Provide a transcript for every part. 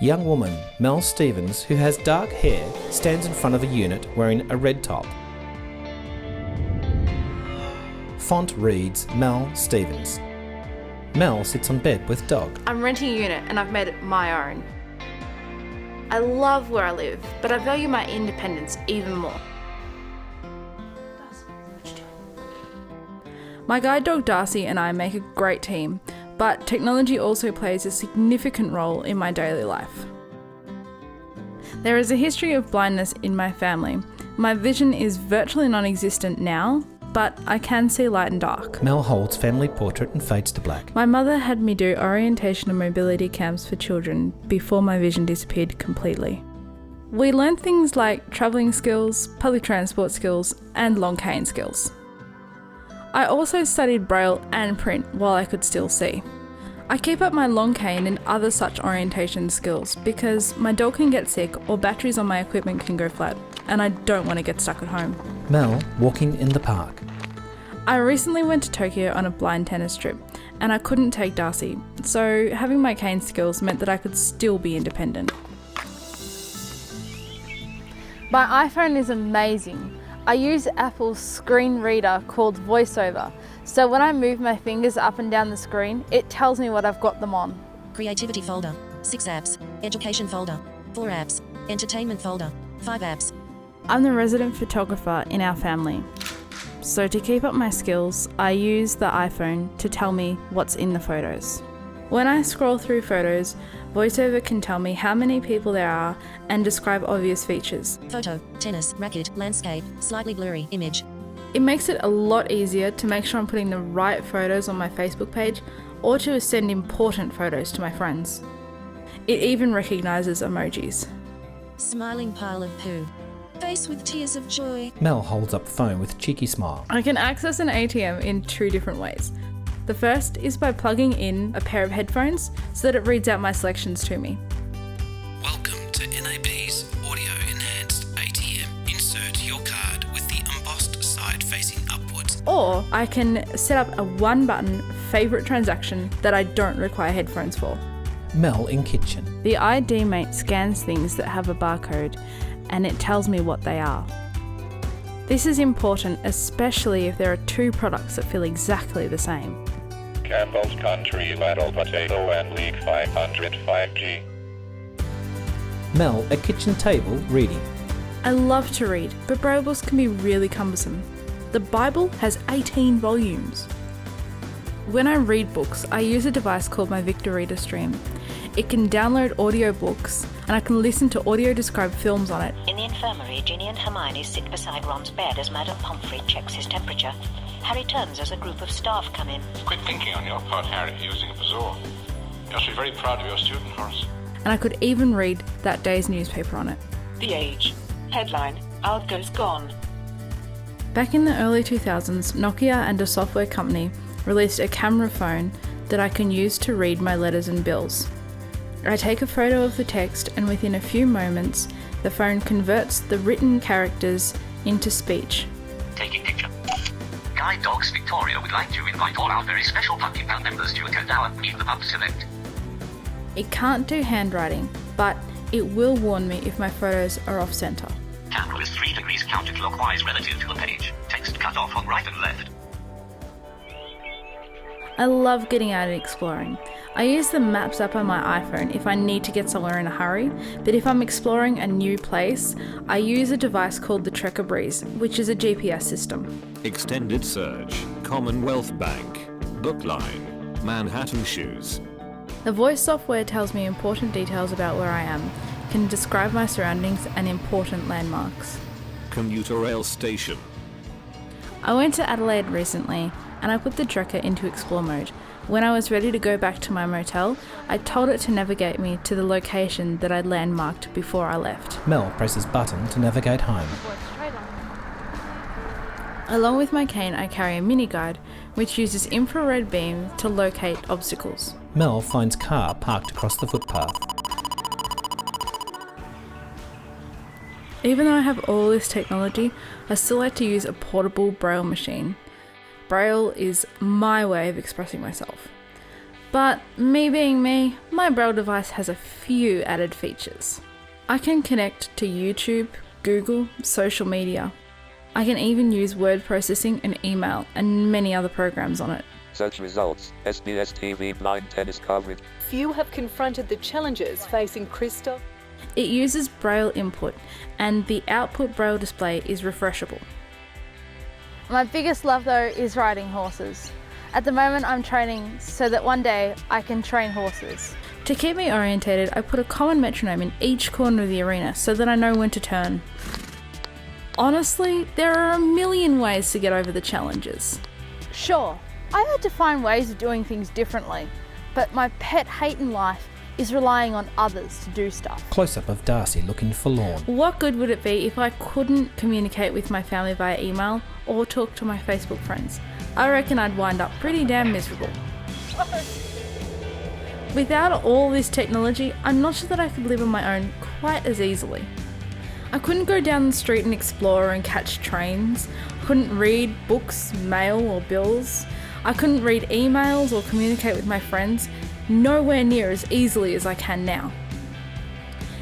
Young woman, Mel Stevens, who has dark hair, stands in front of a unit wearing a red top. Font reads Mel Stevens. Mel sits on bed with dog. I'm renting a unit and I've made it my own. I love where I live, but I value my independence even more. My guide dog Darcy and I make a great team, but technology also plays a significant role in my daily life. There is a history of blindness in my family. My vision is virtually non-existent now, but I can see light and dark. Mel holds family portrait and fades to black. My mother had me do orientation and mobility camps for children before my vision disappeared completely. We learned things like travelling skills, public transport skills, and long cane skills. I also studied Braille and print while I could still see. I keep up my long cane and other such orientation skills because my dog can get sick or batteries on my equipment can go flat, and I don't want to get stuck at home. Mel walking in the park. I recently went to Tokyo on a blind tennis trip and I couldn't take Darcy, so having my cane skills meant that I could still be independent. My iPhone is amazing. I use Apple's screen reader called VoiceOver, so when I move my fingers up and down the screen, it tells me what I've got them on. Creativity folder, 6 apps. Education folder, 4 apps. Entertainment folder, 5 apps. I'm the resident photographer in our family, so to keep up my skills, I use the iPhone to tell me what's in the photos. When I scroll through photos, VoiceOver can tell me how many people there are and describe obvious features. Photo, tennis, racket, landscape, slightly blurry, image. It makes it a lot easier to make sure I'm putting the right photos on my Facebook page or to send important photos to my friends. It even recognises emojis. Smiling pile of poo. Face with tears of joy. Mel holds up phone with cheeky smile. I can access an ATM in 2 different ways. The first is by plugging in a pair of headphones so that it reads out my selections to me. Welcome to NAB's Audio Enhanced ATM. Insert your card with the embossed side facing upwards. Or I can set up a 1-button favourite transaction that I don't require headphones for. Mel in kitchen. The ID Mate scans things that have a barcode and it tells me what they are. This is important, especially if there are 2 products that feel exactly the same. Campbell's Country Ladle Potato and League 500 5G. Mel at kitchen table reading. I love to read, but Braille books can be really cumbersome. The Bible has 18 volumes. When I read books, I use a device called my Victor Reader Stream. It can download audiobooks and I can listen to audio-described films on it. In the infirmary, Ginny and Hermione sit beside Ron's bed as Madame Pomfrey checks his temperature. Harry turns as a group of staff come in. Quick thinking on your part, Harry, using a Pazor. You should be very proud of your student, Horace. And I could even read that day's newspaper on it. The Age. Headline, Algo's gone. Back in the early 2000s, Nokia and a software company released a camera phone that I can use to read my letters and bills. I take a photo of the text and within a few moments, the phone converts the written characters into speech. Taking picture. Guide Dogs Victoria would like to invite all our very special Pumpkin Pound members to a Kodawa Meet the Pup Select. It can't do handwriting, but it will warn me if my photos are off centre. Camera is 3 degrees counterclockwise relative to the page. Text cut off on right and left. I love getting out and exploring. I use the Maps app on my iPhone if I need to get somewhere in a hurry, but if I'm exploring a new place, I use a device called the Trekker Breeze, which is a GPS system. Extended Search, Commonwealth Bank, Bookline, Manhattan Shoes. The voice software tells me important details about where I am, can describe my surroundings and important landmarks. Commuter rail station. I went to Adelaide recently and I put the Trekker into explore mode. When I was ready to go back to my motel, I told it to navigate me to the location that I'd landmarked before I left. Mel presses button to navigate home. Along with my cane, I carry a mini guide, which uses infrared beam to locate obstacles. Mel finds car parked across the footpath. Even though I have all this technology, I still like to use a portable Braille machine. Braille is my way of expressing myself. But me being me, my Braille device has a few added features. I can connect to YouTube, Google, social media. I can even use word processing and email and many other programs on it. Search results. SBS TV blind tennis coverage. Few have confronted the challenges facing Krista. It uses Braille input and the output Braille display is refreshable. My biggest love though is riding horses. At the moment I'm training so that one day I can train horses. To keep me orientated, I put a common metronome in each corner of the arena so that I know when to turn. Honestly, there are a million ways to get over the challenges. Sure, I've had to find ways of doing things differently, but my pet hate in life is relying on others to do stuff. Close-up of Darcy looking forlorn. What good would it be if I couldn't communicate with my family via email or talk to my Facebook friends? I reckon I'd wind up pretty damn miserable. Without all this technology, I'm not sure that I could live on my own quite as easily. I couldn't go down the street and explore and catch trains. I couldn't read books, mail or bills. I couldn't read emails or communicate with my friends, nowhere near as easily as I can now.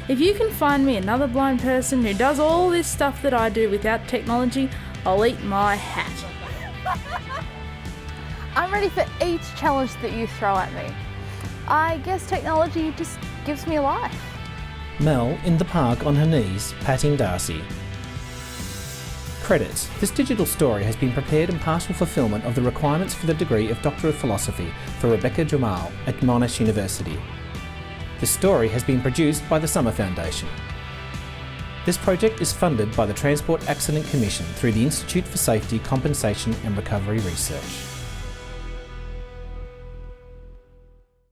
If you can find me another blind person who does all this stuff that I do without technology, I'll eat my hat. I'm ready for each challenge that you throw at me. I guess technology just gives me life. Mel in the park on her knees, patting Darcy. Credits. This digital story has been prepared in partial fulfilment of the requirements for the degree of Doctor of Philosophy for Rebecca Jamal at Monash University. This story has been produced by the Summer Foundation. This project is funded by the Transport Accident Commission through the Institute for Safety, Compensation and Recovery Research.